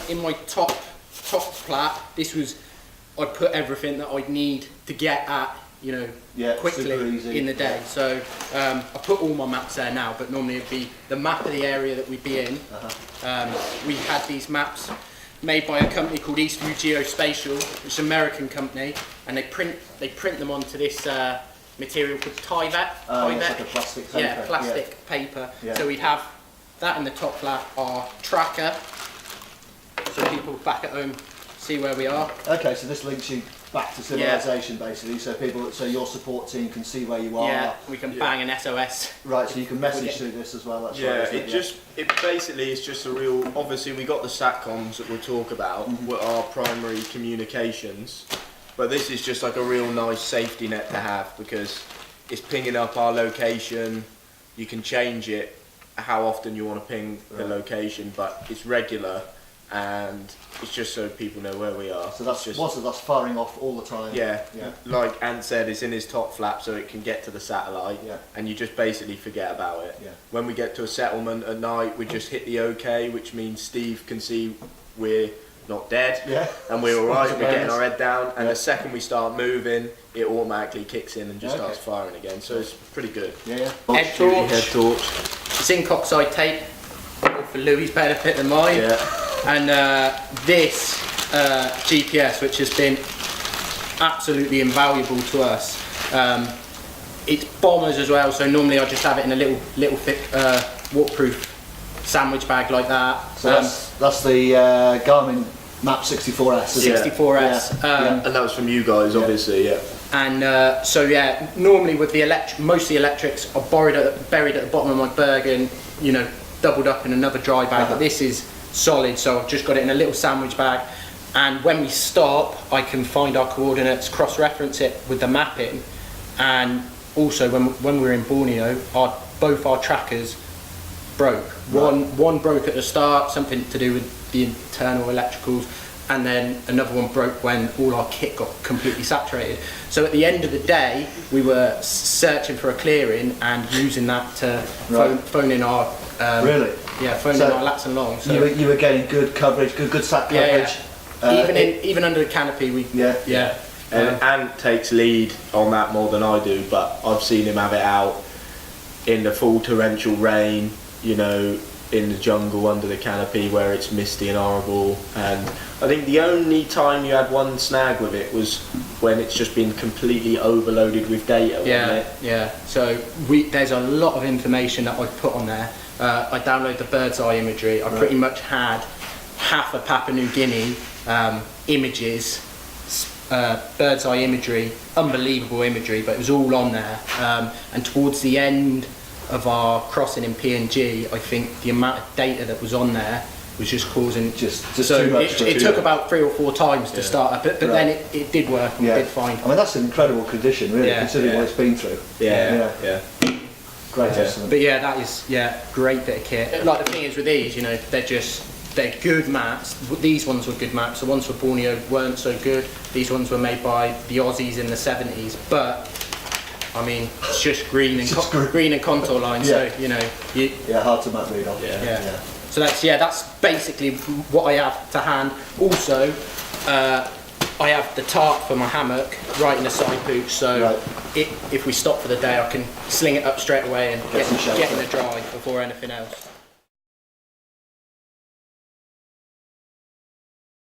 In my top plat, this was, I put everything that I'd need to get at, you know, quickly in the day. So I put all my maps there now, but normally it'd be the map of the area that we'd be in. We had these maps made by a company called Eastview Geospatial, which is an American company, and they print them onto this material called Tyvek. It's like a plastic paper. Yeah, plastic paper. Yeah. So we'd have that in the top flat, our tracker, so people back at home see where we are. Okay, so this links you back to civilization, basically, so your support team can see where you are. Yeah, we can bang an SOS. Right, so you can message through this as well. That's right, it basically is just a real. Obviously, we got the satcoms that we'll talk about, were our primary communications, but this is just like a real nice safety net to have, because it's pinging up our location. You can change it how often you want to ping the location, but it's regular. And it's just so people know where we are. So that's that's firing off all the time. Yeah. Like Ant said, it's in his top flap so it can get to the satellite. Yeah. And you just basically forget about it. Yeah. When we get to a settlement at night, we just hit the OK, which means Steve can see we're not dead. Yeah. And we're all right. We're getting our head down. And the second we start moving, it automatically kicks in and just starts firing again. So it's pretty good. Yeah. Head torch. Zinc oxide tape, for Louis' benefit than mine. Yeah. And this GPS, which has been absolutely invaluable to us. It's bombers as well, so normally I just have it in a little thick waterproof sandwich bag like that. So that's the Garmin Map 64S. 64S. And that was from you guys, obviously, yeah. And so yeah, normally with the most of the electrics are buried at the bottom of my Bergen, you know, doubled up in another dry bag. But this is solid, so I've just got it in a little sandwich bag, and when we stop I can find our coordinates, cross-reference it with the mapping, and also when we were in Borneo, both our trackers broke. One broke at the start, something to do with the internal electricals, and then another one broke when all our kit got completely saturated. So at the end of the day we were searching for a clearing and using that to phone in our Yeah, phoning in our lats and longs. So you were getting good coverage, good sat coverage. Even under the canopy, And Ant takes lead on that more than I do, but I've seen him have it out in the full torrential rain, you know, in the jungle under the canopy where it's misty and horrible. And I think the only time you had one snag with it was when it's just been completely overloaded with data. So there's a lot of information that I've put on there. I downloaded the bird's eye imagery. I pretty much had half of Papua New Guinea images, bird's eye imagery, unbelievable imagery, but it was all on there. And towards the end of our crossing in PNG, I think the amount of data that was on there was just causing too much. It took about 3 or 4 times to start up, but then it did work and we did fine. I mean, that's an incredible condition, really, considering what it's been through. Great estimate. But yeah, that is great bit of kit. Like the thing is with these, you know, they're good maps. These ones were good maps. The ones for Borneo weren't so good. These ones were made by the Aussies in the 70s, but I mean, it's just green and contour lines. So you know, hard to map read off. So that's basically what I have to hand. Also, I have the tarp for my hammock right in the side pooch, so if we stop for the day I can sling it up straight away and get in the dry before anything else.